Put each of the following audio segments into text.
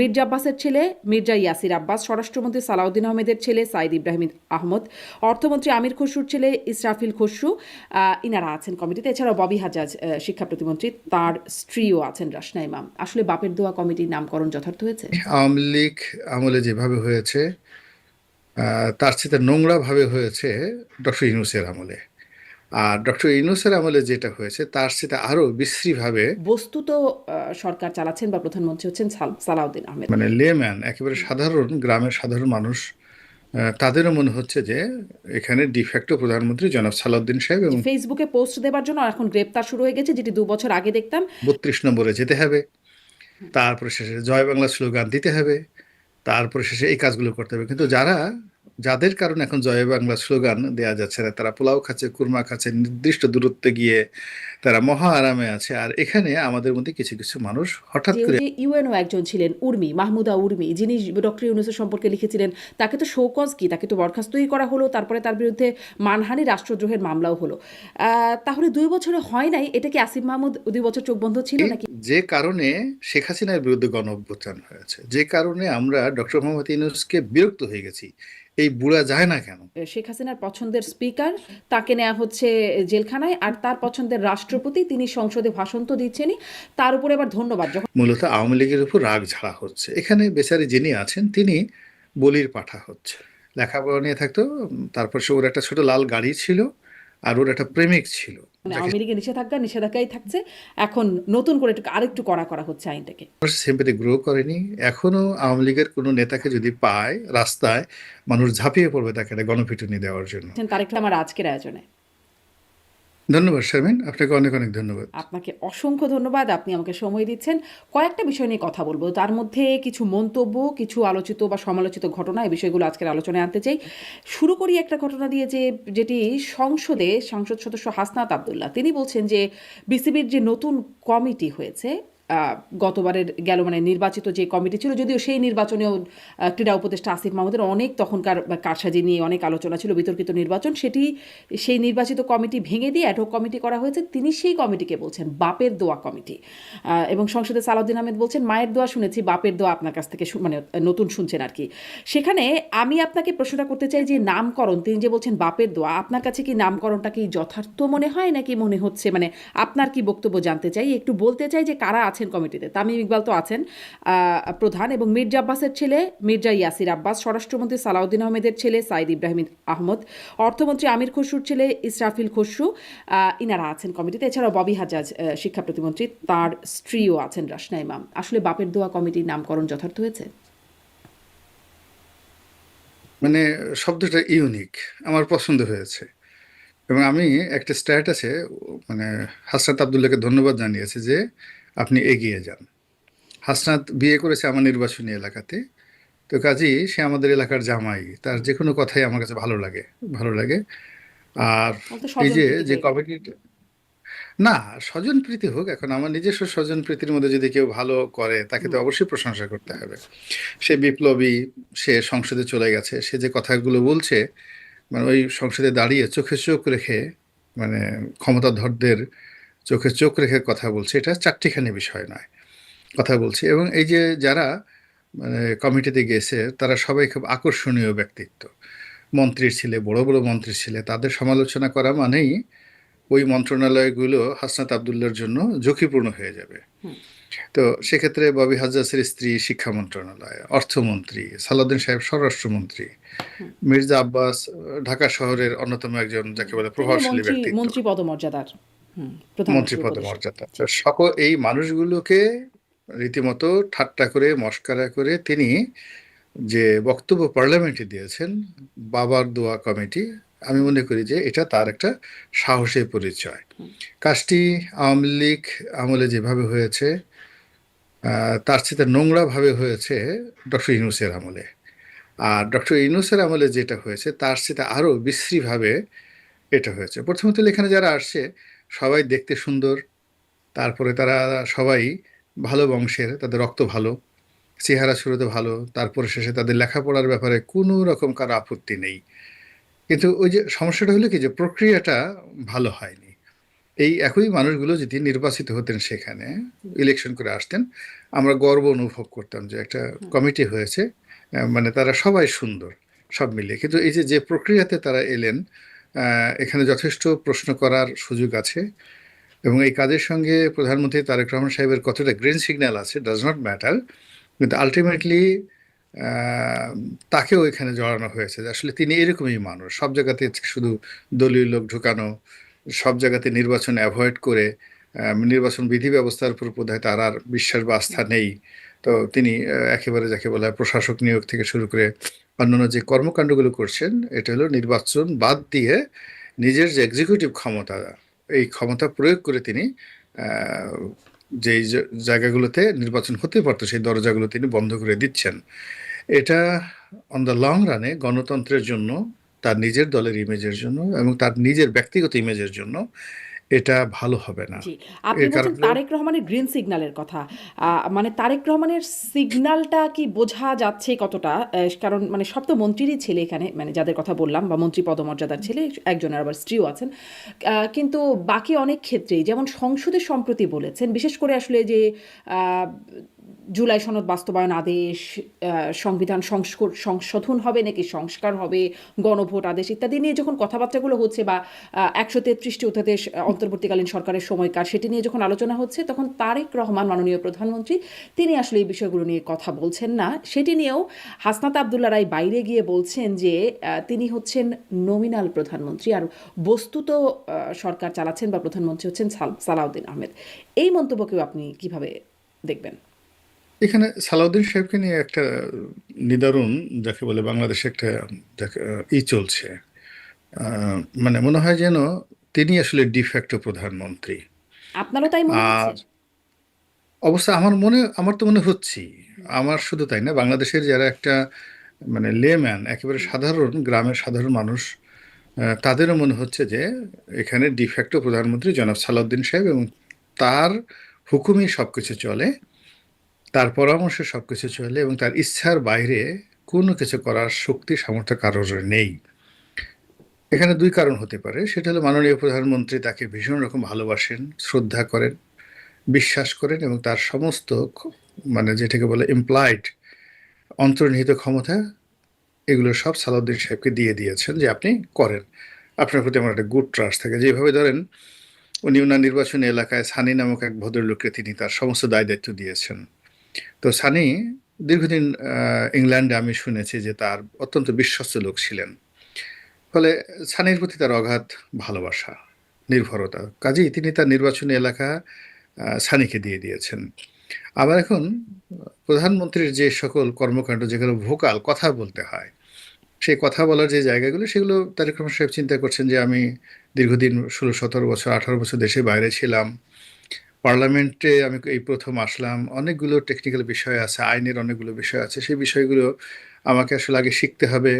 মির্জা আব্বাসের ছেলে মির্জা ইয়াসির আব্বাস, স্বরাষ্ট্রমন্ত্রী সালাউদ্দিন আহমেদের ছেলে সাইদ ইব্রাহিম আহমদ, অর্থমন্ত্রী আমির খসরুর ছেলে ইসরাফিল খসরু, ইনারা আছেন কমিটিতে। এছাড়াও ববি হাজাজ শিক্ষা প্রতিমন্ত্রী, তার স্ত্রীও আছেন রাশনা ইমাম। আসলে বাপের দোয়া কমিটির নামকরণ যথার্থ হয়েছে? আওয়ামী লীগ আমলে যেভাবে হয়েছে তার চেয়ে নোংরা ভাবে হয়েছে ডক্টর ইউনূসের আমলে। আর ডক্টর ইউনূসের আমলে যেটা হয়েছে তার চেয়ে আরো বিশ্রীভাবে বস্তুত সরকার চালাচ্ছেন বা প্রধানমন্ত্রী হচ্ছেন সালাউদ্দিন আহমেদ। মানে লেম্যান, একেবারে সাধারণ গ্রামের সাধারণ মানুষ, তাদেরও মনে হচ্ছে যে এখানে ডিফ্যাক্টো প্রধানমন্ত্রী জনাব সালাউদ্দিন সাহেব, এবং ফেসবুকে পোস্ট দেবার জন্য এখন গ্রেপ্তার শুরু হয়ে গেছে, যেটি 2 বছর আগে দেখতাম। 32 নম্বরে যেতে হবে, তারপরে শেষে জয় বাংলা স্লোগান দিতে হবে, তারপরে শেষে এই কাজগুলো করতে হবে। কিন্তু যাদের কারণে এখন জয় বাংলা স্লোগান দেওয়া যাচ্ছে না, তারা পোলাও খাচ্ছে, কুরমা খাচ্ছে, নির্দিষ্ট দূরত্বে গিয়ে তারা মহা আরামে আছে। আর এখানে আমাদের মধ্যে কিছু কিছু মানুষ হঠাৎ করে যে ইউএনও একজন ছিলেন উর্মি, মাহমুদা উর্মি, যিনি ডক্টর ইউনূসের সম্পর্কে লিখেছিলেন, তাকে তো শোকজ কি, তাকে তো বরখাস্তই করা হলো, তারপরে তার বিরুদ্ধে মানহানি রাষ্ট্রদ্রোহের মামলাও হলো। তাহলে 2 বছরে হয় নাই, এটা কি আসিফ মাহমুদ 2 বছর চোখ বন্ধ ছিল নাকি? যে কারণে শেখ হাসিনার বিরুদ্ধে গণ অভ্যুত্থান হয়েছে, যে কারণে আমরা ডক্টর মোহাম্মদ ইউনূসকে বিরক্ত হয়ে গেছি, এই বুড়া যায় না কেন? শেখ হাসিনার পছন্দের স্পিকার, তাকে নেওয়া হচ্ছে জেলখানায়, আর তার পছন্দের রাষ্ট্রপতি, তিনি সংসদে ভাষণ তো দিচ্ছেনই, তার উপরে আবার ধন্যবাদ। যখন মূলত আওয়ামী লীগের উপর রাগ ঝাড়া হচ্ছে। এখানে বেচারি যিনি আছেন তিনি বলির পাঠা হচ্ছে। লেখাপড়া নিয়ে থাকতো, তারপর সে ওর একটা ছোট লাল গাড়ি ছিল, আর ওর একটা প্রেমিক ছিল যাকে আওয়ামী লীগের নিষেধাজ্ঞাই থাকছে, এখন নতুন করে আরেকটু কড়া করা হচ্ছে আইনটাকে। সিম্পেথি গ্রো করেনি। এখনো আওয়ামী লীগের কোনো নেতাকে যদি পায় রাস্তায়, মানুষ ঝাঁপিয়ে পড়বে তাকে একটা গণপিটুনি দেওয়ার জন্য। তারেক আমার আজকের আয়োজনে ধন্যবাদ শারমিন, আপনাকে অনেক অনেক ধন্যবাদ। আপনাকে অসংখ্য ধন্যবাদ, আপনি আমাকে সময় দিচ্ছেন। কয়েকটা বিষয় নিয়ে কথা বলবো, তার মধ্যে কিছু মন্তব্য, কিছু আলোচিত বা সমালোচিত ঘটনা, এই বিষয়গুলো আজকের আলোচনায় আনতে চাই। শুরু করি একটা ঘটনা দিয়ে, যেটি সংসদ সদস্য হাসনাত আবদুল্লাহ, তিনি বলছেন যে বিসিবির যে নতুন কমিটি হয়েছে, গতবারের গেল মানে নির্বাচিত যে কমিটি ছিল, যদিও সেই নির্বাচনেও ক্রীড়া উপদেষ্টা আসিফ মাহমুদের অনেক তখনকার কারসাজি নিয়ে অনেক আলোচনা ছিল, বিতর্কিত নির্বাচন, সেই নির্বাচিত কমিটি ভেঙে দিয়ে অ্যাডহক কমিটি করা হয়েছে। তিনি সেই কমিটিকে বলছেন বাপের দোয়া কমিটি, এবং সংসদে সালাউদ্দিন আহমেদ বলছেন মায়ের দোয়া শুনেছি, বাপের দোয়া আপনার কাছ থেকে মানে নতুন শুনছেন আর কি। সেখানে আমি আপনাকে প্রশ্নটা করতে চাই যে নামকরণ, তিনি যে বলছেন বাপের দোয়া, আপনার কাছে কি নামকরণটা কি যথার্থ মনে হয় নাকি মনে হচ্ছে, মানে আপনার কি বক্তব্য জানতে চাই, একটু বলতে চাই যে কারা আছেন কমিটিতে। তামিম ইকবাল তো আছেন প্রধান, এবং মির্জা আব্বাসের ছেলে মির্জা ইয়াসির আব্বাস, স্বরাষ্ট্রমন্ত্রী সালাউদ্দিন আহমেদের ছেলে সাইদ ইব্রাহিম আহমদ, অর্থমন্ত্রী আমির খসরুর ছেলে ইসরাফিল খসরু, ইনারা আছেন কমিটিতে। এছাড়াও ববি হাজাজ শিক্ষা প্রতিমন্ত্রী, তার স্ত্রীও আছেন রাশনা ইমাম। আসলে বাপের দোয়া কমিটির নামকরণ যথার্থ হয়েছে? মানে শব্দটা ইউনিক, আমার পছন্দ হয়েছে। এবং আমি একটা স্ট্যাটাসে মানে হাসনাত আবদুল্লাহকে ধন্যবাদ জানিয়েছি যে আপনি এগিয়ে যান। হাসনাত বিয়ে করেছে আমার নির্বাচনী এলাকাতে, তো কাজেই সে আমাদের এলাকার জামাই, তার যে কোনো কথাই আমার কাছে ভালো লাগে, ভালো লাগে। আর তো এই স্বজন যে প্রীতি যে হয়ে গেল। কমিটি, না স্বজন প্রীতি হোক, এখন আমার নিজস্ব স্বজন প্রীতির মধ্যে যদি কেউ ভালো করে তাকে তো অবশ্যই প্রশংসা করতে হবে। সে বিপ্লবী, সে সংসদে চলে গেছে, সে যে কথাগুলো বলছে, মানে ওই সংসদে দাঁড়িয়ে চোখে চোখ রেখে, মানে ক্ষমতাধরদের চোখে চোখ রেখে কথা বলছে, এটা চারটিখানি বিষয় নয়, কথা বলছে। এবং এই যে যারা মানে কমিটিতে গেছে তারা সবাই খুব আকর্ষণীয় ব্যক্তিত্ব, মন্ত্রীর ছেলে, বড় বড় মন্ত্রীর ছেলে, তাদের সমালোচনা করা মানেই ওই মন্ত্রণালয়গুলো হাসনাত আবদুল্লার জন্য ঝুঁকিপূর্ণ হয়ে যাবে। তো সেক্ষেত্রে ববি হাজ্জাসের স্ত্রী শিক্ষা মন্ত্রণালয়, অর্থমন্ত্রী, সালাউদ্দিন সাহেব স্বরাষ্ট্রমন্ত্রী, মির্জা আব্বাস ঢাকা শহরের অন্যতম একজন যাকে বলে তিনি প্রভাবশালী মন্ত্রী ব্যক্তিত্ব, মন্ত্রী পদমর্যাদার মন্ত্রী প্রধানমন্ত্রীর উপদেষ্টা। পদমর্যাদা। তো সকল এই মানুষগুলোকে রীতিমতো ঠাট্টা করে মশকরা করে তিনি যে বক্তব্য পার্লামেন্টে দিয়েছেন, বাবার দোয়া কমিটি, আমি মনে করি যে এটা তার একটা সাহসের পরিচয়। কাজটি আওয়ামী লীগ আমলে যেভাবে হয়েছে তার চেয়ে নোংরা ভাবে হয়েছে ডক্টর ইউনূসের আমলে। আর ডক্টর ইউনূসের আমলে যেটা হয়েছে তার চেয়ে আরো বিশ্রীভাবে এটা হয়েছে। প্রথমত এখানে যারা আসছে সবাই দেখতে সুন্দর, তারপরে তারা সবাই ভালো বংশের, তাদের রক্ত ভালো, চেহারা সুরতে ভালো, তারপরে শেষে তাদের লেখাপড়ার ব্যাপারে কোনো রকম কারো আপত্তি নেই। কিন্তু ওই যে সমস্যাটা হলো কি, যে প্রক্রিয়াটা ভালো হয়নি। এই একই মানুষগুলো যদি নির্বাচিত হতেন সেখানে, ইলেকশন করে আসতেন, আমরা গর্ব অনুভব করতাম যে একটা কমিটি হয়েছে, মানে তারা সবাই সুন্দর সব মিলিয়ে। কিন্তু এই যে যে প্রক্রিয়াতে তারা এলেন, এখানে যথেষ্ট প্রশ্ন করার সুযোগ আছে। এবং এই কাজের সঙ্গে প্রধানমন্ত্রী তারেক রহমান সাহেবের কতটা গ্রিন সিগন্যাল আছে ডাজ নট ম্যাটার, কিন্তু আলটিমেটলি তাকেও এখানে জড়ানো হয়েছে যে আসলে তিনি এরকমই মানুষ, সব জায়গাতে শুধু দলীয় লোক ঢুকানো, সব জায়গাতে নির্বাচন অ্যাভয়েড করে, নির্বাচন বিধি ব্যবস্থার উপর বোধহয় তার আর বিশ্বাস বা আস্থা নেই। তো তিনি একেবারে যাকে বলা হয় প্রশাসক নিয়োগ থেকে শুরু করে অন্যান্য যে কর্মকাণ্ডগুলো করছেন, এটা হলো নির্বাচন বাদ দিয়ে নিজের যে এক্সিকিউটিভ ক্ষমতা, এই ক্ষমতা প্রয়োগ করে তিনি যেই জায়গাগুলোতে নির্বাচন হতে পারতো সেই দরজাগুলো তিনি বন্ধ করে দিচ্ছেন। এটা অন দ্য লং রানে গণতন্ত্রের জন্য, তার নিজের দলের ইমেজের জন্য এবং তার নিজের ব্যক্তিগত ইমেজের জন্য এটা ভালো হবে না। জি, আপনি এর কারণ বলছেন হলো, তারেক রহমানের গ্রিন সিগন্যালের কথা। মানে তারেক রহমানের সিগন্যালটা কি বোঝা যাচ্ছে কতটা? কারণ মানে সব তো মন্ত্রীরই ছেলে এখানে, মানে যাদের কথা বললাম, বা মন্ত্রী পদমর্যাদার ছেলে, একজনের আবার স্ত্রীও আছেন। কিন্তু বাকি অনেক ক্ষেত্রেই, যেমন সংসদে সম্প্রতি বলেছেন, বিশেষ করে আসলে যে আহ, জুলাই সনদ বাস্তবায়ন আদেশ, সংবিধান সংশোধন হবে নাকি সংস্কার হবে, গণভোট আদেশ ইত্যাদি নিয়ে যখন কথাবার্তাগুলো হচ্ছে, বা 133টি অধ্যাদেশ অন্তর্বর্তীকালীন সরকারের সময়কার, সেটি নিয়ে যখন আলোচনা হচ্ছে, তখন তারেক রহমান মাননীয় প্রধানমন্ত্রী তিনি আসলে এই বিষয়গুলো নিয়ে কথা বলছেন না। সেটি নিয়েও হাসনাত আবদুল্লাহ রায় বাইরে গিয়ে বলছেন যে তিনি হচ্ছেন নমিনাল প্রধানমন্ত্রী, আর বস্তুত সরকার চালাচ্ছেন বা প্রধানমন্ত্রী হচ্ছেন সালাউদ্দিন আহমেদ। এই মন্তব্যকেও আপনি কিভাবে দেখবেন? এখানে সালাউদ্দিন সাহেবকে নিয়ে একটা নিদারুণ, যাকে বলে বাংলাদেশে একটা চলছে। মানে মনে হয় যেন তিনি আসলে ডিফ্যাক্টো প্রধানমন্ত্রী। আপনারও তাই মনে হচ্ছে? আর অবশ্য আমার তো মনে হচ্ছেই, আমার শুধু তাই না, বাংলাদেশের যারা একটা মানে লেম্যান, একেবারে সাধারণ গ্রামের সাধারণ মানুষ, তাদেরও মনে হচ্ছে যে এখানে ডিফ্যাক্টো প্রধানমন্ত্রী জনাব সালাউদ্দিন সাহেব, এবং তার হুকুমই সবকিছু চলে, তার পরামর্শে সবকিছু চলে, এবং তার ইচ্ছার বাইরে কোনো কিছু করার শক্তি সামর্থ্য কারোর নেই। এখানে দুই কারণ হতে পারে। সেটা হলো মাননীয় প্রধানমন্ত্রী তাকে ভীষণ রকম ভালোবাসেন, শ্রদ্ধা করেন, বিশ্বাস করেন, এবং তার সমস্ত মানে যেটাকে বলে ইমপ্লয়েড অন্তর্নিহিত ক্ষমতা, এগুলো সব সালাউদ্দিন সাহেবকে দিয়ে দিয়েছেন যে আপনি করেন। আপনার প্রতি আমার একটা গুড ট্রাস্ট থাকে। যেভাবে ধরেন উনি ওনার নির্বাচনী এলাকায় সানি নামক এক ভদ্রলোককে তিনি তার সমস্ত দায় দায়িত্ব দিয়েছেন। তো সানি দীর্ঘদিন ইংল্যান্ডে আমি শুনেছি যে তার অত্যন্ত বিশ্বস্ত লোক ছিলেন। ফলে সানির প্রতি তার অগাধ ভালোবাসা, নির্ভরতা, কাজেই তিনি তার নির্বাচনী এলাকা সানিকে দিয়ে দিয়েছেন। আবার এখন প্রধানমন্ত্রীর যে সকল কর্মকাণ্ড, যেগুলো ভোকাল কথা বলতে হয়, সেই কথা বলার যে জায়গাগুলো, সেগুলো তারেক রহমান সাহেব চিন্তা করছেন যে আমি দীর্ঘদিন 16-17 বছর 18 বছর দেশের বাইরে ছিলাম, পার্লামেন্টে আমি এই প্রথম আসলাম, অনেকগুলো টেকনিক্যাল বিষয় আছে, আইনের অনেকগুলো বিষয় আছে, সেই বিষয়গুলো আমাকে আসলে আগে শিখতে হবে,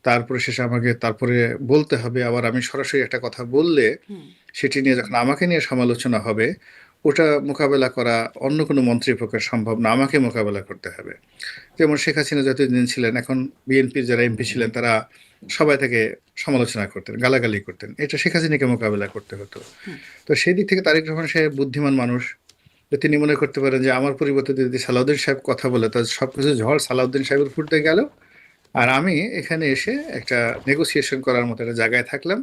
তারপরে শেষে আমাকে তারপরে বলতে হবে। আবার আমি সরাসরি একটা কথা বললে সেটি নিয়ে যখন আমাকে নিয়ে সমালোচনা হবে, ওটা মোকাবেলা করা অন্য কোনো মন্ত্রীর পক্ষে সম্ভব না, আমাকে মোকাবেলা করতে হবে। যেমন শেখ হাসিনা যতদিন ছিলেন, এখন বিএনপির যারা এমপি ছিলেন তারা সবাই থেকে সমালোচনা করতেন, গালাগালি করতেন, এটা শেখ হাসিনাকে মোকাবেলা করতে হতো। তো সেই দিক থেকে তারেক রহমান সাহেব বুদ্ধিমান মানুষ, তো তিনি মনে করতে পারেন যে আমার পরিবর্তে যদি সালাউদ্দিন সাহেব কথা বলে, তার সবকিছু ঝড় সালাউদ্দিন সাহেবের ফুটতে গেল, আর আমি এখানে এসে একটা নেগোসিয়েশন করার মতো একটা জায়গায় থাকলাম।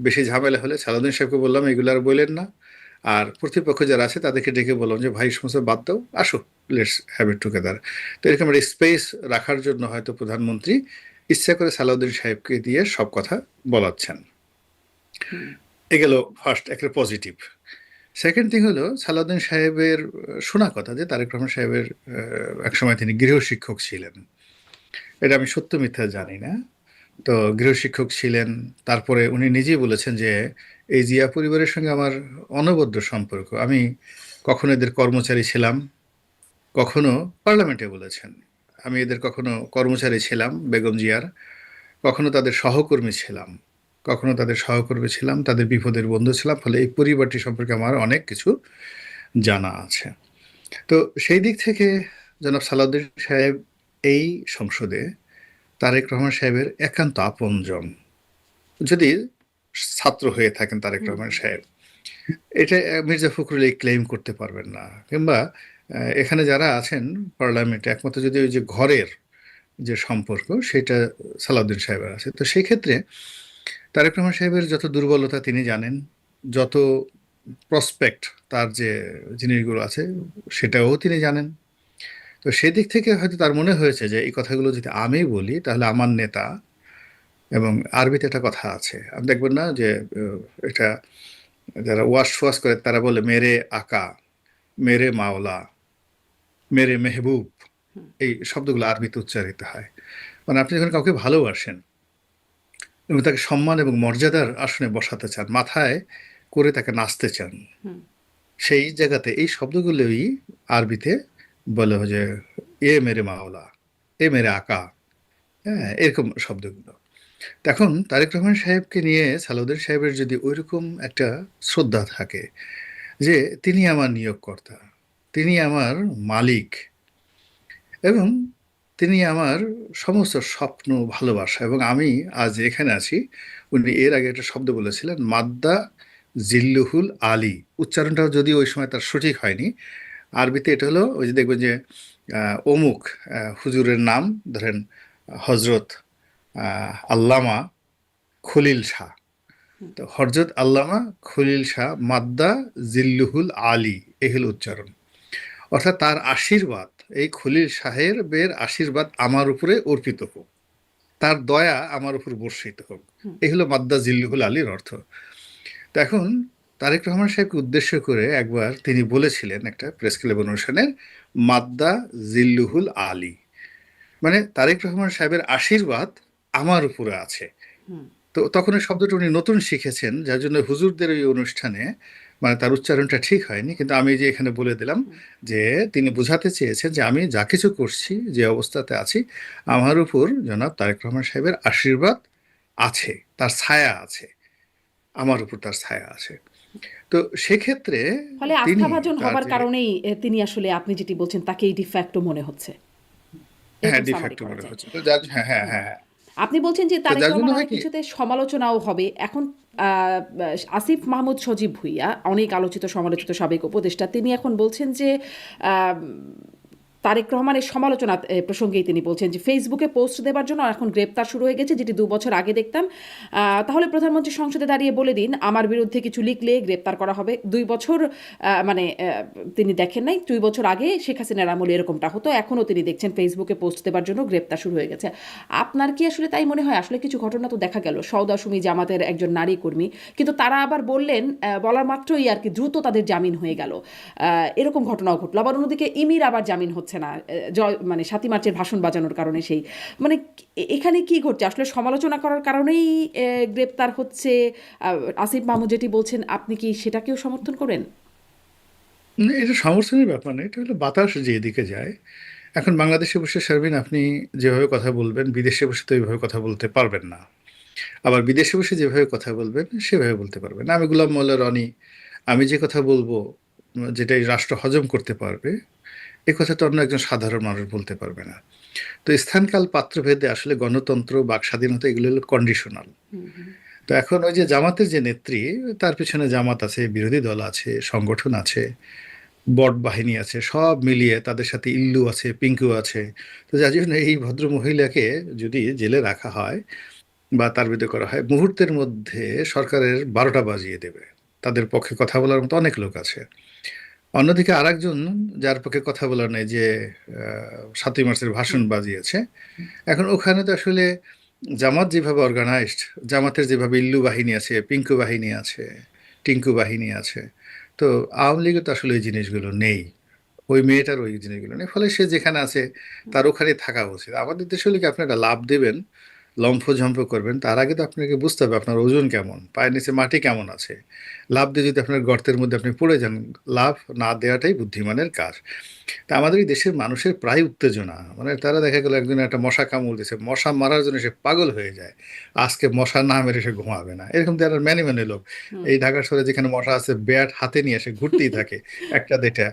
বেশি ঝামেলা হলে সালাউদ্দিন সাহেবকে বললাম এগুলো আর বললেন না, আর প্রতিপক্ষ যারা আছে তাদেরকে ডেকে বললাম যে ভাই সমস্ত বাদ দাও, আসো, লেটস হ্যাভ ইট টুগেদার। তো এরকম একটা স্পেস রাখার জন্য হয়তো প্রধানমন্ত্রী ইচ্ছা করে সালাউদ্দিন সাহেবকে দিয়ে সব কথা বলাচ্ছেন। এ গেল ফার্স্ট একটা পজিটিভ। সেকেন্ড থিং হলো সালাউদ্দিন সাহেবের শোনা কথা যে তারেক রহমান সাহেবের একসময় তিনি গৃহশিক্ষক ছিলেন। এটা আমি সত্য মিথ্যা জানি না। তো গৃহশিক্ষক ছিলেন, তারপরে উনি নিজেই বলেছেন যে এই জিয়া পরিবারের সঙ্গে আমার অনবদ্য সম্পর্ক, আমি কখনো এদের কর্মচারী ছিলাম, কখনো পার্লামেন্টে বলেছেন আমি এদের কখনো কর্মচারী ছিলাম বেগম জিয়ার, কখনো তাদের সহকর্মী ছিলাম, তাদের বিপদের বন্ধু ছিলাম। ফলে এই পরিবারটি সম্পর্কে আমার অনেক কিছু জানা আছে। তো সেই দিক থেকে জনাব সালাউদ্দিন সাহেব এই সংসদে তারেক রহমান সাহেবের একান্ত আপনজন, যদি ছাত্র হয়ে থাকেন তারেক রহমান সাহেব, এটা মির্জা ফখরুল এই ক্লেম করতে পারবেন না, কিংবা এখানে যারা আছেন পার্লামেন্টে একমাত্র যদি ওই যে ঘরের যে সম্পর্ক সেটা সালাউদ্দিন সাহেবের আছে। তো সেই ক্ষেত্রে তারেক রহমান সাহেবের যত দুর্বলতা তিনি জানেন, যত প্রসপেক্ট তার যে জিনিসগুলো আছে সেটাও তিনি জানেন। তো সেদিক থেকে হয়তো তার মনে হয়েছে যে এই কথাগুলো যদি আমি বলি তাহলে আমার নেতা, এবং আরবিতে একটা কথা আছে আপনি দেখবেন না যে এটা যারা ওয়াশ ফোয়াশ করে তারা বলে মেরে আকা, মেরে মাওলা, মেরে মেহবুব, এই শব্দগুলো আরবিতে উচ্চারিত হয়। মানে আপনি যখন কাউকে ভালোবাসেন এবং তাকে সম্মান এবং মর্যাদার আসনে বসাতে চান, মাথায় করে তাকে নাচতে চান, সেই জায়গাতে এই শব্দগুলোই আরবিতে বলে যে এ মেরে মাওলা, এ মেরে আকা, হ্যাঁ, এরকম শব্দগুলো। এখন তারেক রহমান সাহেবকে নিয়ে সালাউদ্দিন সাহেবের যদি ওইরকম একটা শ্রদ্ধা থাকে যে তিনি আমার নিয়োগকর্তা, তিনি আমার মালিক, এবং তিনি আমার সমস্ত স্বপ্ন ভালোবাসা, এবং আমি আজ এখানে আছি। উনি এর আগে একটা শব্দ বলেছিলেন মাদ্দা জিল্লুহুল আলী, উচ্চারণটাও যদি ওই সময় তার সঠিক হয়নি। আরবিতে এটা হলো ওই যে দেখবেন যে অমুক হুজুরের নাম ধরেন হজরত আল্লামা খলিল শাহ, তো হরজত আল্লামা খলিল শাহ মাদ্দা জিল্লুহুল আলী, এই হলো উচ্চারণ। অর্থাৎ তার আশীর্বাদ, এই খলিল সাহেবের আশীর্বাদ আমার উপরে অর্পিত হোক, তার দয়া আমার উপর বর্ষিত হোক, এই হলো মাদ্দা জিল্লুহুল আলীর অর্থ। তো এখন তারেক রহমান সাহেবকে উদ্দেশ্য করে একবার তিনি বলেছিলেন একটা প্রেস ক্লাব অনুষ্ঠানে মাদ্দা জিল্লুহুল আলী, মানে তারেক রহমান সাহেবের আশীর্বাদ আমার উপরে আছে। তো তখন ওই শব্দটা উনি নতুন শিখেছেন, যার জন্য হুজুরদের ওই অনুষ্ঠানে মানে তার উচ্চারণটা ঠিক হয়নি, কিন্তু আমি যে এখানে বলে দিলাম যে তিনি বোঝাতে চেয়েছেন যে আমি যা কিছু করছি, যে অবস্থাতে আছি, আমার উপর জনাব তারেক রহমান সাহেবের আশীর্বাদ আছে, তার ছায়া আছে, আমার উপর তার ছায়া আছে। তো সেক্ষেত্রে ফলে তিনি আস্থাভাজন তার হবার যে, কারণেই তিনি আসলে আপনি যেটি বলছেন তাকেই ডিফ্যাক্টো মনে হচ্ছে, হ্যাঁ, এরকম সামারি ডিফ্যাক্টো করা মনে যায়। হচ্ছে, তো যার, হ্যাঁ হ্যাঁ হ্যাঁ হ্যাঁ। আপনি বলছেন যে তো তারেক যার জন্য রহমান হয় অনেক কি, কিছুতে সমালোচনাও হবে এখন। আসিফ মাহমুদ সজীব ভুইয়া, অনেক আলোচিত সমালোচিত সাবেক উপদেষ্টা, তিনি এখন বলছেন যে আহ, তারেক রহমানের সমালোচনা প্রসঙ্গেই তিনি বলছেন যে ফেসবুকে পোস্ট দেবার জন্য এখন গ্রেপ্তার শুরু হয়ে গেছে, যেটি 2 বছর আগে দেখতাম। তাহলে প্রধানমন্ত্রী সংসদে দাঁড়িয়ে বলে দিন আমার বিরুদ্ধে কিছু লিখলে গ্রেপ্তার করা হবে। 2 বছর মানে তিনি দেখেন নাই, 2 বছর আগে শেখ হাসিনার আমলে এরকমটা হতো, এখনও তিনি দেখছেন ফেসবুকে পোস্ট দেবার জন্য গ্রেপ্তার শুরু হয়ে গেছে। আপনার কি আসলে তাই মনে হয়? আসলে কিছু ঘটনা তো দেখা গেল, সওদা সুমি জামাতের একজন নারী কর্মী, কিন্তু তারা আবার বললেন বলার মাত্রই আর কি দ্রুত তাদের জামিন হয়ে গেল, এরকম ঘটনাও ঘটলো। আবার অন্যদিকে ইমির আবার জামিন হচ্ছে না, জয় মানে 7ই মার্চের ভাষণ বাজানোর কারণে। সেই মানে এখানে কি ঘটছে আসলে? সমালোচনা করার কারণেই গ্রেপ্তার হচ্ছে আসিফ মাহমুদ যেটি বলছেন, আপনি কি সেটাকেও সমর্থন করেন? না, এটা সমর্থনের ব্যাপার না, এটা হলো বাতাস যেদিকে যায়। এখন বাংলাদেশে বসে শারমিন আপনি যেভাবে কথা বলবেন, বিদেশে বসে তো এইভাবে কথা বলতে পারবেন না। আবার বিদেশে বসে যেভাবে কথা বলবেন সেভাবে বলতে পারবেন না। আমি গোলাম মোল্লা রনি, আমি যে কথা বলবো যেটা এই রাষ্ট্র হজম করতে পারবে, এ কথা তো অন্য একজন সাধারণ মানুষ বলতে পারবে না। তো স্থানকাল পাত্রভেদে আসলে গণতন্ত্র, বাক স্বাধীনতা, এগুলো হলো কন্ডিশনাল। তো এখন ওই যে জামাতের যে নেত্রী, তার পিছনে জামাত আছে, বিরোধী দল আছে, সংগঠন আছে, বট বাহিনী আছে, সব মিলিয়ে তাদের সাথে ইল্লু আছে, পিঙ্কু আছে। তো যার জন্য এই ভদ্র মহিলাকে যদি জেলে রাখা হয় বা তার বিরুদ্ধে করা হয়, মুহূর্তের মধ্যে সরকারের 12টা বাজিয়ে দেবে। তাদের পক্ষে কথা বলার মতো অনেক লোক আছে। অন্যদিকে আরেকজন যার পক্ষে কথা বলার নেই, যে 7ই মার্চের ভাষণ বাজিয়েছে, এখন ওখানে তো আসলে জামাত যেভাবে অর্গানাইজড, জামাতের যেভাবে ইল্লু বাহিনী আছে, পিঙ্কু বাহিনী আছে, টিঙ্কু বাহিনী আছে, তো আওয়ামী লীগে তো আসলে এই জিনিসগুলো নেই। ওই মেয়েটার ওই জিনিসগুলো নেই, ফলে সে যেখানে আছে তার ওখানে থাকা উচিত। আমাদের দেশে হলে কি আপনারা লাভ দেবেন, লম্ফঝম্প করবেন, তার আগে তো আপনাকে বুঝতে হবে আপনার ওজন কেমন, পায়ের নিচে মাটি কেমন আছে। লাভ দিয়ে যদি আপনার গর্তের মধ্যে আপনি পড়ে যান, লাভ না দেওয়াটাই বুদ্ধিমানের কাজ। তা আমাদের এই দেশের মানুষের প্রায় উত্তেজনা, মানে তারা দেখা গেল একজন একটা মশা কামড় দিয়েছে, মশা মারার জন্য সে পাগল হয়ে যায়, আজকে মশা না মেরে সে ঘুমাবে না, এরকম তো আর ম্যানি ম্যানি লোক এই ঢাকা শহরে যেখানে মশা আছে ব্যাট হাতে নিয়ে সে ঘুরতেই থাকে। একটা দুইটা,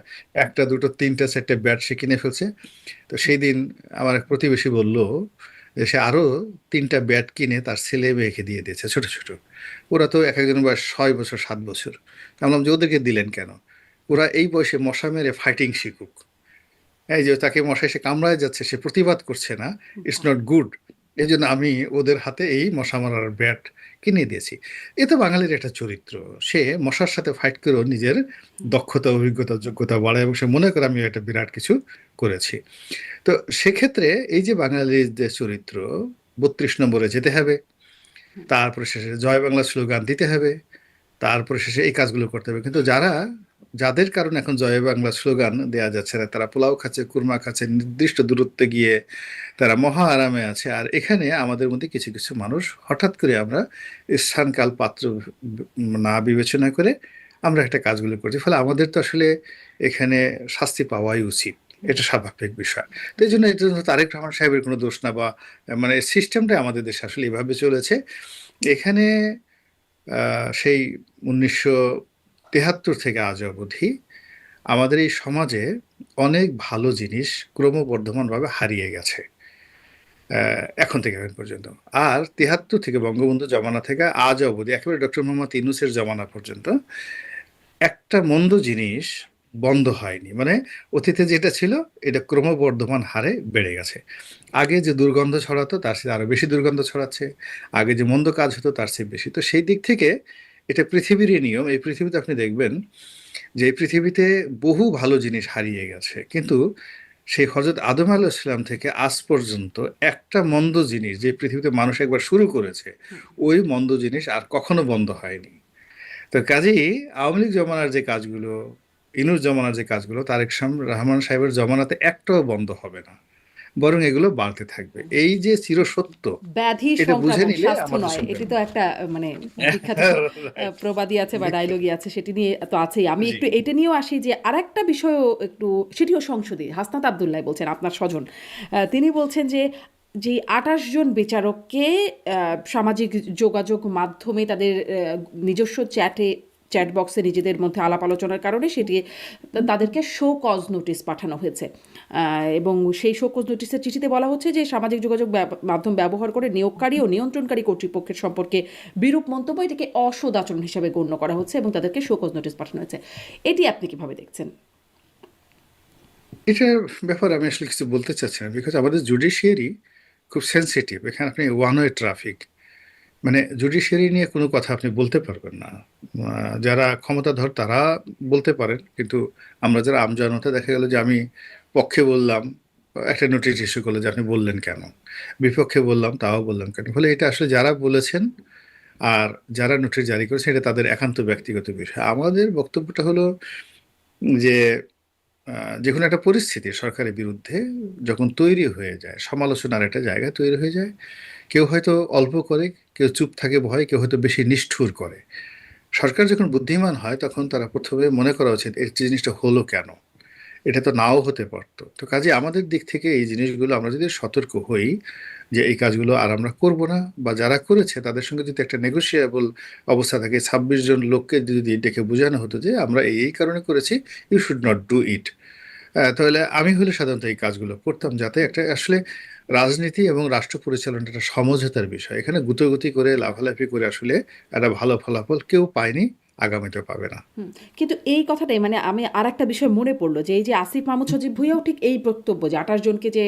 একটা দুটো তিনটা চারটে ব্যাট সে কিনে ফেলছে। তো সেই দিন আমার এক প্রতিবেশী বলল সে আরো 3টা ব্যাট কিনে তার ছেলে মেয়েকে দিয়ে দিয়েছে, ছোট ছোট। ওরা তো এক একজন বয়স 6 বছর 7 বছর। আমি বললাম যে ওদেরকে দিলেন কেন? ওরা এই বয়সে মশা মেরে ফাইটিং শিখুক। এই যে তাকে মশা এসে কামড়ায় যাচ্ছে, সে প্রতিবাদ করছে না, ইটস বাহ! Not good. এই জন্য আমি ওদের হাতে এই মশা মারার ব্যাট কিনে দিয়েছি। এ তো বাঙালির একটা চরিত্র। সে মশার সাথে ফাইট করেও নিজের হুম, দক্ষতা, অভিজ্ঞতা, যোগ্যতা বাড়ায় এবং সে মনে করে আমি একটা বিরাট কিছু করেছি। তো সেক্ষেত্রে এই যে বাঙালির যে চরিত্র, 32 নম্বরে যেতে হবে, হুম। তারপরে শেষে জয় বাংলা স্লোগান দিতে হবে, তারপরে শেষে এই কাজগুলো করতে হবে। কিন্তু যাদের কারণে এখন জয় বাংলা স্লোগান দেয়া যাচ্ছে না, তারা পোলাও খাচ্ছে, কুরমা খাচ্ছে, নির্দিষ্ট দূরত্বে গিয়ে তারা মহা আরামে আছে। আর এখানে আমাদের মধ্যে কিছু কিছু মানুষ হঠাৎ করে আমরা স্থান কাল পাত্র না বিবেচনা করে আমরা একটা কাজগুলো করছি, ফলে আমাদের তো আসলে এখানে শাস্তি পাওয়াই উচিত। এটা স্বাভাবিক বিষয়। তো এই জন্য এটা তারেক রহমান সাহেবের কোনো দোষ না, বা মানে সিস্টেমটা আমাদের দেশে আসলে এভাবে চলেছে। এখানে সেই 1973 থেকে আজ অবধি আমাদের এই সমাজে অনেক ভালো জিনিস ক্রমবর্ধমানভাবে হারিয়ে গেছে, এখন থেকে এখন পর্যন্ত। আর 73 থেকে বঙ্গবন্ধু জমানা থেকে আজ অবধি একেবারে ডক্টর মোহাম্মদ ইউনূসের জমানা পর্যন্ত একটা মন্দ জিনিস বন্ধ হয়নি। মানে অতীতে যেটা ছিল এটা ক্রমবর্ধমান হারে বেড়ে গেছে। আগে যে দুর্গন্ধ ছড়াতো তার চেয়ে আরো বেশি দুর্গন্ধ ছড়াচ্ছে, আগে যে মন্দ কাজ হতো তার চেয়ে বেশি। তো সেই দিক থেকে এটা পৃথিবীরই নিয়ম। এই পৃথিবীতে আপনি দেখবেন যে এই পৃথিবীতে বহু ভালো জিনিস হারিয়ে গেছে, কিন্তু সেই হজরত আদম আলাইহিস সালাম থেকে আজ পর্যন্ত একটা মন্দ জিনিস যে পৃথিবীতে মানুষ একবার শুরু করেছে, ওই মন্দ জিনিস আর কখনো বন্ধ হয়নি। তো কাজেই আওয়ামী লীগ জমানার যে কাজগুলো, ইনুস জমানার যে কাজগুলো, রহমান সাহেবের জমানাতে একটাও বন্ধ হবে না, বরং এগুলো বাড়তে থাকবে। এই যে চিরসত্য, ব্যাধি এটা বুঝে সংক্রামক, নিলে স্বাস্থ্য আমাদের নয়। চলবে এটি না। তো একটা মানে বিখ্যাত প্রবাদী আছে বা বিখ্যাত। ডায়লগই আছে, সেটি নিয়ে তো আছেই। আমি জি। একটু এটা নিয়েও আসি যে আরেকটা বিষয়ও একটু, সেটিও সংসদে হাসনাত আব্দুল্লাহ বলছেন, আপনার স্বজন। তিনি বলছেন যে যে 28 জন বিচারককে সামাজিক যোগাযোগ মাধ্যমে তাদের নিজস্ব চ্যাট বক্সে নিজেদের মধ্যে আলাপ আলোচনার কারণে সেটি তাদেরকে শো কজ নোটিশ পাঠানো হয়েছে। এবং সেই শো কজ নোটিশের চিঠিতে বলা হচ্ছে যে সামাজিক যোগাযোগ মাধ্যম ব্যবহার করে নিয়োগকারী ও নিয়ন্ত্রণকারী কর্তৃপক্ষের সম্পর্কে বিরূপ মন্তব্য, এটাকে অসদাচরণ হিসেবে গণ্য করা হচ্ছে এবং তাদেরকে শো কজ নোটিশ পাঠানো হয়েছে। এটি আপনি কিভাবে দেখছেন? এটার ব্যাপারে আমি আসলে কিছু বলতে চাচ্ছি না, বিকজ আমাদের জুডিশিয়ারি খুব সেনসিটিভ। এখানে আপনি ওয়ান ওয়ে ট্রাফিক, মানে জুডিশিয়ারি নিয়ে কোনো কথা আপনি বলতে পারবেন না। যারা ক্ষমতাধর তারা বলতে পারেন, কিন্তু আমরা যারা আমজনতা, দেখা গেল যে আমি পক্ষে বললাম, একটা নোটিশ ইস্যু করলো যে আপনি বললেন কেন, বিপক্ষে বললাম তাও বললাম কেন। ফলে এটা আসলে যারা বলেছেন আর যারা নোটিশ জারি করেছে এটা তাদের একান্ত ব্যক্তিগত বিষয়। আমাদের বক্তব্যটা হলো যে যে কোনো একটা পরিস্থিতি সরকারের বিরুদ্ধে যখন তৈরি হয়ে যায়, সমালোচনার একটা জায়গা তৈরি হয়ে যায়, কেউ হয়তো অল্প করে, কেউ চুপ থাকে ভয়, কেউ হয়তো বেশি নিষ্ঠুর করে। সরকার যখন বুদ্ধিমান হয় তখন তারা প্রথমে মনে করা উচিত এই জিনিসটা হলো কেন, এটা তো নাও হতে পারতো। তো কাজে আমাদের দিক থেকে এই জিনিসগুলো আমরা যদি সতর্ক হই যে এই কাজগুলো আর আমরা করব না, বা যারা করেছে তাদের সঙ্গে যদি একটা নেগোশিয়েবল অবস্থা থাকে, 26 জন লোককে যদি ডেকে বোঝানো হতো যে আমরা এই কারণে করেছি, you should not do it, তাহলে আমি হলে সাধারণত এই কাজগুলো করতাম, যাতে একটা আসলে রাজনীতি এবং রাষ্ট্র পরিচালনাটা একটা সমঝোতার বিষয়। এখানে গুতোগুতি করে লাফালাফি করে আসলে একটা ভালো ফলাফল কেউ পায়নি, আগামীতে পাবে না। হুম, কিন্তু এই কথাটাই মানে আমি আর একটা বিষয় মনে পড়লো যে এই যে আসিফ মাহমুদ সজীব ভুঁইয়াও ঠিক এই বক্তব্য, যে 28 জনকে যে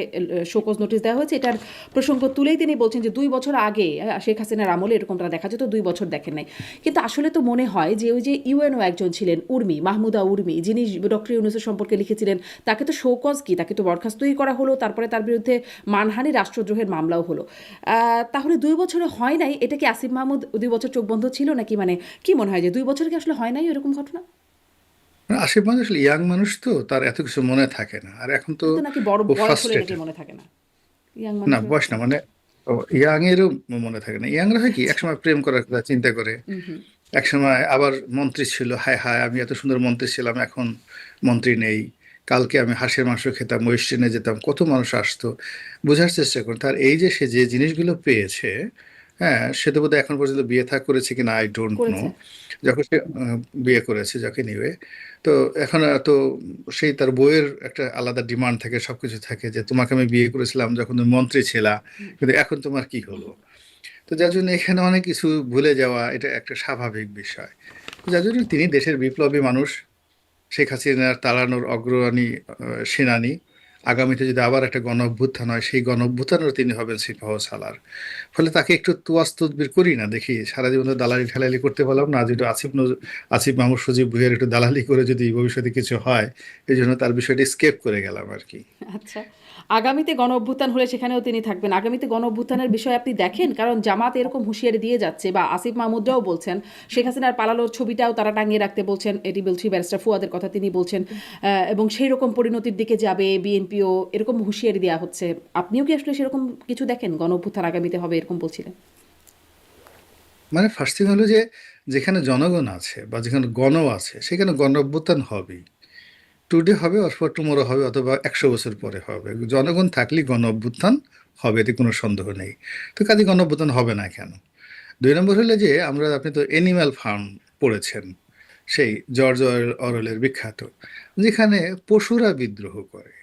শোকজ নোটিশ দেওয়া হয়েছে, এটার প্রসঙ্গ তুলেই তিনি বলছেন যে 2 বছর আগে শেখ হাসিনার আমলে এরকমটা দেখা যেত, 2 বছর দেখেন নাই। কিন্তু আসলে তো মনে হয় যে ওই যে ইউএনও একজন ছিলেন উর্মি, মাহমুদা উর্মি, যিনি ডক্টর ইউনূসের সম্পর্কে লিখেছিলেন, তাকে তো শোকজ কি, তাকে তো বরখাস্তই করা হলো, তারপরে তার বিরুদ্ধে মানহানি রাষ্ট্রদ্রোহের মামলাও হলো। তাহলে 2 বছরে হয় নাই, এটা কি আসিফ মাহমুদ 2 বছর চোখ বন্ধ ছিল নাকি? মানে কি মনে হয় যে 2 বছরে কি আসলে হয় নাই এরকম ঘটনা? আশিফ মাহমুদ আসলে ইয়াং মানুষ, তো তার এত কিছু মনে থাকে না। আর এখন তো কিন্তু নাকি বড় ও বয়স হলে নাকি ফার্স্ট্রেটেড। মনে থাকে না, ইয়াং না, মানুষের। বয়স না, মানে ইয়াং এরও মনে থাকে না। ইয়াংরা হয় কি আচ্ছা। একসময় প্রেম করার কথা চিন্তা করে, হুম, হুম। একসময় আবার মন্ত্রী ছিল, হায় হায় আমি এত সুন্দর মন্ত্রী ছিলাম, এখন মন্ত্রী নেই। কালকে আমি হাঁসের মাংস খেতাম, ওয়েস্টার্নে যেতাম, কত মানুষ আসতো। বোঝার চেষ্টা করুন, তার এই যে সে যে জিনিসগুলো পেয়েছে, হ্যাঁ, সে তো বোধহয় এখন পর্যন্ত বিয়ে থা করেছে কিনা আই ডোন্ট নো। করেছে। যখন সে বিয়ে করেছে যাকে নিবে, তো এখন তো সেই তার বইয়ের একটা আলাদা ডিমান্ড থাকে, সবকিছু থাকে, যে তোমাকে আমি বিয়ে করেছিলাম যখন তুমি মন্ত্রী ছিলা, কিন্তু এখন তোমার কি হলো। তো যার জন্য এখানে অনেক কিছু ভুলে যাওয়া এটা একটা স্বাভাবিক বিষয়। যার জন্য তিনি দেশের বিপ্লবী মানুষ, শেখ হাসিনার তাড়ানোর অগ্রণী সেনানী। আগামীতে যদি আবার একটা গণ অভ্যুত্থান হয়, সেই গণ অভ্যুত্থানেরও তিনি হবেন সিপাহ সালার। ফলে তাকে একটু তুয়াজ তদবির করি না, দেখি সারা জীবন তো দালালি ঠেলালি করতে পারলাম না, যেটা আসিফ মাহমুদ সজীব ভুইয়ার একটু দালালি করে যদি ভবিষ্যতে কিছু হয়, এই জন্য তার বিষয়টি স্কেপ করে গেলাম আর কি। আচ্ছা, আগামীতে গণ অভ্যুত্থান হলে সেখানেও তিনি থাকবেন। আগামীতে গণ অভ্যুত্থানের বিষয়ে আপনি দেখেন, কারণ জামাত এরকম হুঁশিয়ারি দিয়ে যাচ্ছে, বা আসিফ মাহমুদরাও বলছেন, শেখ হাসিনার পালানোর ছবিটাও তারা টাঙিয়ে রাখতে বলছেন, এটি বলছি ব্যারিস্টার ফুয়াদের কথা তিনি বলছেন, এবং সেই রকম পরিণতির দিকে যাবে বিএনপিও, এরকম হুঁশিয়ারি দেওয়া হচ্ছে। আপনিও কি আসলে সেরকম কিছু দেখেন, গণ অভ্যুত্থান আগামীতে হবে এরকম বলছিলেন? মানে ফার্স্ট থিং হলো যে, যেখানে জনগণ আছে বা যেখানে গণ আছে সেখানে গণ অভ্যুত্থান হবেই। টুডে হবে অথবা টুমোরো হবে অথবা 100 বছর পরে হবে, জনগণ থাকলেই গণ অভ্যুত্থান হবে, এতে কোনো সন্দেহ নেই। তো কাজে গণ অভ্যুত্থান হবে না কেন? 2 নম্বর হলে যে আমরা, আপনি তো অ্যানিম্যাল ফার্ম পড়েছেন, সেই জর্জ অরওয়েলের বিখ্যাত, যেখানে পশুরা বিদ্রোহ করে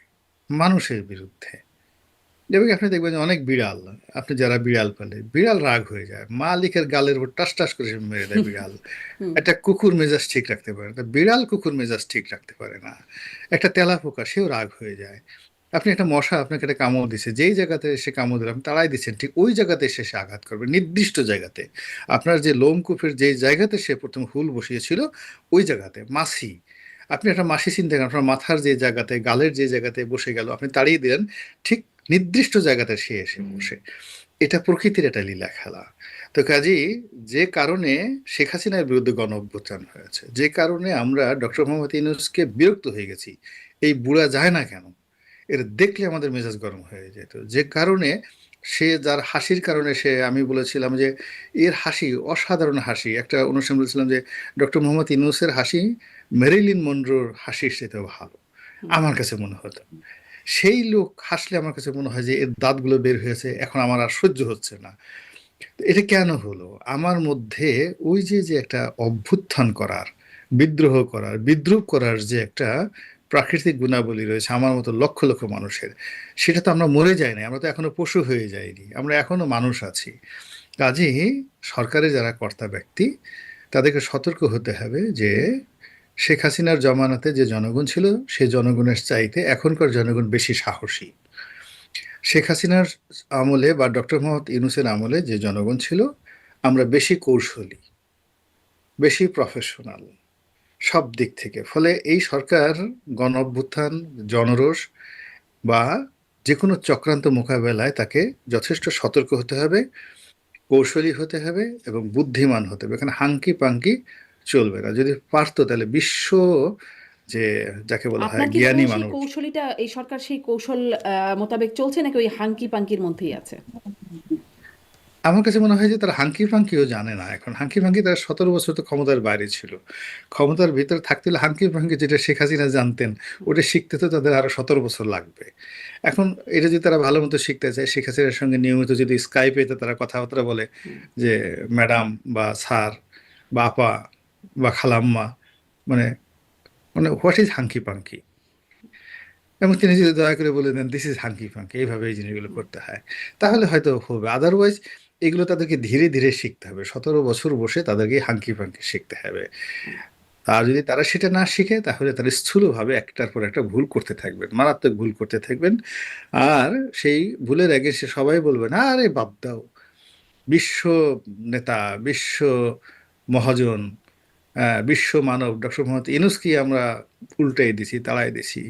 মানুষের বিরুদ্ধে। এবং আপনি দেখবেন যে অনেক বিড়াল, আপনি যারা বিড়াল পালে, বিড়াল রাগ হয়ে যায়, মালিকের গালের উপর টাস টাস করে সে মেরে দেয় বিড়াল। হুম। একটা কুকুর মেজাজ ঠিক রাখতে পারে না, বিড়াল কুকুর মেজাজ ঠিক রাখতে পারে না। একটা তেলাপোকা, সেও রাগ হয়ে যায়। আপনি একটা মশা আপনাকে একটা কামড় দিচ্ছে, যেই জায়গাতে সে কামড় দিলাম তাড়াই দিচ্ছেন, ঠিক ওই জায়গাতে এসে সে আঘাত করবে, নির্দিষ্ট জায়গাতে। আপনার যে লোমকূপের যে জায়গাতে সে প্রথম হুল বসিয়েছিল, ওই জায়গাতে। মাছি, আপনি একটা মাছি চিনতে করেন, আপনার মাথার যে জায়গাতে, গালের যে জায়গাতে বসে গেল, আপনি তাড়িয়ে দিলেন, ঠিক নির্দিষ্ট জায়গাতে সে এসে বসে। এটা প্রকৃতির একটা লীলা খেলা। তো কাজেই, যে কারণে শেখ হাসিনার বিরুদ্ধে গণ অভ্যুত্থান হয়েছে, যে কারণে আমরা ডক্টর মোহাম্মদ ইউনূসকে বিরক্ত হয়ে গেছি, এই বুড়া যায় না কেন, এর দেখলে আমাদের মেজাজ গরম হয়ে যেত, যে কারণে সে, যার হাসির কারণে সে, আমি বলেছিলাম যে এর হাসি অসাধারণ হাসি, একটা অনুষ্ঠান বলেছিলাম যে ডক্টর মোহাম্মদ ইউনূসের হাসি মেরিলিন মনরোর হাসির চেয়েতেও ভালো, আমার কাছে মনে হতো। সেই লোক হাসলে আমার কাছে মনে হয় যে এর দাঁতগুলো বের হয়েছে, এখন আমার আর সহ্য হচ্ছে না। তো এটা কেন হলো? আমার মধ্যে ওই যে যে একটা অভ্যুত্থান করার, বিদ্রোহ করার, বিদ্রূপ করার যে একটা প্রাকৃতিক গুণাবলী রয়েছে আমার মতো লক্ষ লক্ষ মানুষের, সেটা তো আমরা মরে যাই না, আমরা তো এখনো পশু হয়ে যাইনি, আমরা এখনো মানুষ আছি। কাজেই সরকারের যারা কর্তা ব্যক্তি, তাদেরকে সতর্ক হতে হবে যে শেখ হাসিনার জমানাতে যে জনগণ ছিল, সেই জনগণের চাইতে এখনকার জনগণ বেশি সাহসী। শেখ হাসিনার আমলে বা ডক্টর মোহাম্মদ ইউনূসের আমলে যে জনগণ ছিল, আমরা বেশি কৌশলী, বেশি প্রফেশনাল সব দিক থেকে। ফলে এই সরকার গণ অভ্যুত্থান, জনরোষ বা যে কোনো চক্রান্ত মোকাবেলায় তাকে যথেষ্ট সতর্ক হতে হবে, কৌশলী হতে হবে এবং বুদ্ধিমান হতে হবে। এখানে হাঙ্কি পাঙ্কি চলবে না। যদি পারতো তাহলে বিশ্ব, যে যাকে বলা হয় আপনার কি মনে জ্ঞানী হয় সেই মানুষ, কৌশলীটা, এই সরকার সেই কৌশল মোতাবেক চলছে, নাকি ওই হাঙ্কি পাঙ্কির মধ্যেই আছে? আমার কাছে মনে হয় যে তারা হাঙ্কি পাঙ্কিও জানে না এখন। হাঙ্কি পাঙ্কি তারা 17 বছর তো ক্ষমতার বাইরে ছিল, ক্ষমতার ভিতরে থাকতে হলে হাঙ্কি পাঙ্কি যেটা শেখ হাসিনা জানতেন, ওটা শিখতে তো তাদের আরো 17 বছর লাগবে। এখন এটা যদি তারা ভালো মতো শিখতে চায়, শেখ হাসিনার সঙ্গে নিয়মিত যদি স্কাইপে তারা কথাবার্তা বলে, যে ম্যাডাম বা স্যার বা আপা বা খালাম্মা, মানে মানে হোয়াট ইজ হাঙ্কি পাঙ্কি, এবং তিনি যদি দয়া করে বলে দেন দিস ইজ হাঙ্কি ফাঙ্কি, এইভাবে এই জিনিসগুলো করতে হয়, তাহলে হয়তো হবে। আদারওয়াইজ এগুলো তাদেরকে ধীরে ধীরে শিখতে হবে, 17 বছর বসে তাদেরকে হাঙ্কি ফাঙ্কি শিখতে হবে। আর যদি তারা সেটা না শিখে, তাহলে তারা স্থূলভাবে একটার পর একটা ভুল করতে থাকবেন, মারাত্মক ভুল করতে থাকবেন। আর সেই ভুলের আগে সে সবাই বলবেন আরে বাদ দাও, বিশ্ব নেতা, বিশ্ব মহাজন, বিশ্ব মানব ডক্টর মোহাম্মদ ইউনূসকে আমরা উল্টাই দিছি, তাড়াই দিছি।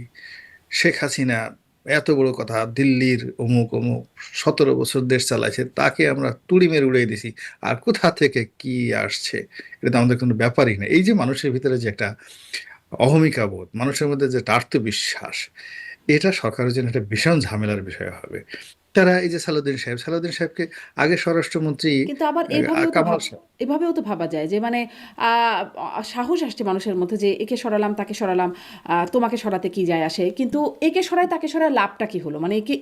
শেখ হাসিনা এত বড় কথা, দিল্লির অমুক অমুক 17 বছর দেশ চালাইছে, তাকে আমরা তুড়ি মেরে উড়িয়ে দিছি, আর কোথা থেকে কি আসছে এটা তো আমাদের কোনো ব্যাপারই না। এই যে মানুষের ভিতরে যে একটা অহমিকা বোধ, মানুষের মধ্যে যে একটা আত্মবিশ্বাস, এটা সরকারের জন্য একটা ভীষণ ঝামেলার বিষয় হবে। তারা এই যে সালাউদ্দিন সাহেবকে আগে স্বরাষ্ট্রমন্ত্রী কিন্তু আবার এভাবেও তো কামাল সাহেব, এভাবেও তো ভাবা যায় যে মানে সাহস আসছে মানুষের মধ্যে, যে একে সরালাম তাকে সরালাম, তোমাকে সরাতে কি যায় আসে, কিন্তু একে সরায় তাকে সরায় লাভটা কি হলো, মানে একে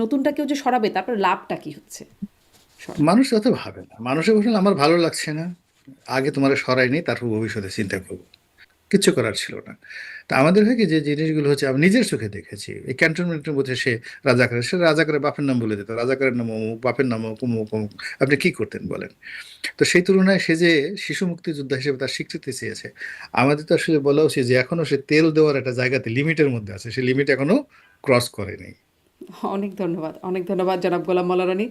নতুনটা কেউ যে সরাবে তারপর লাভটা কি হচ্ছে সরায়? মানুষ অত ভাবে না। মানুষে বলল আমার ভালো লাগছে না। আগে তোমারে সরাই নেই, তারপর ভবিষ্যতে চিন্তা করব। কিচ্ছু করার ছিল না। তা আমাদের হয় কি যে জিনিসগুলো হচ্ছে আমি নিজের চোখে দেখেছি। এই ক্যান্টনমেন্টের মধ্যে সে রাজাকারের বাপের নাম বলে দিত। রাজাকারের নাম অমুক, বাপের নাম অমুক, অমুক। আপনি কি করতেন বলেন? তো সেই তুলনায় সে যে শিশু মুক্তিযোদ্ধা হিসেবে তার স্বীকৃতি চেয়েছে। আমাদের তো আসলে বলা উচিত যে এখনো সে তেল দেওয়ার একটা জায়গাতে লিমিটের মধ্যে আছে। সে লিমিট এখনো ক্রস করেনি। অনেক ধন্যবাদ, অনেক ধন্যবাদ জনাব গোলাম মাওলা রনি।